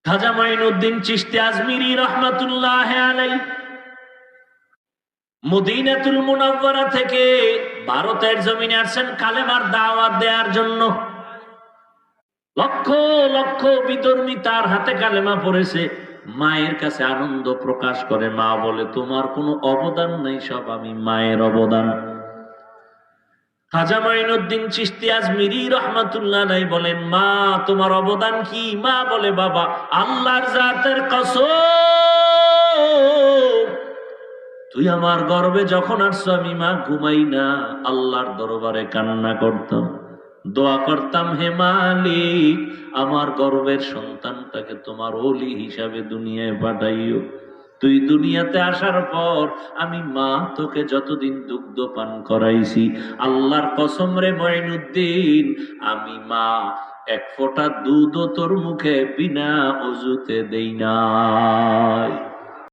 খাজা মাইনুদ্দিন চিশতি আজমিরি রহমাতুল্লাহ আলাইহি মদিনাতুল মুনাওয়ারা থেকে ভারতের জমিনে আসছেন কালেমার দাওয়াত দেওয়ার জন্য। লক্ষ লক্ষ বিধর্মী তার হাতে কালেমা পড়েছে। মায়ের কাছে আনন্দ প্রকাশ করে, মা বলে তোমার কোনো অবদান নেই, সব আমি মায়ের অবদান। খাজা মাইনুদ্দিন চিশতি আজমিরি রহমাতুল্লাহ আলাইহি বলেন, মা তোমার অবদান কি? মা বলে, বাবা আল্লাহর জাতের কসম, তুই আমার গর্ভে যখন আসছো আমি মা ঘুমাই না, আল্লাহর দরবারে কান্না করতাম, দোয়া করতাম, হে মালিক আমার গর্ভের সন্তানটাকে তোমার ওলি হিসাবে দুনিয়ায় পাঠাইও। তুই দুনিয়াতে আসার পর আমি মা তোকে যতদিন দুগ্ধ পান করাইছি, আল্লাহর কসম রে মাইনুদ্দিন, আমি মা এক ফোঁটা দুধও তোর মুখে বিনা অজুতে দেই না।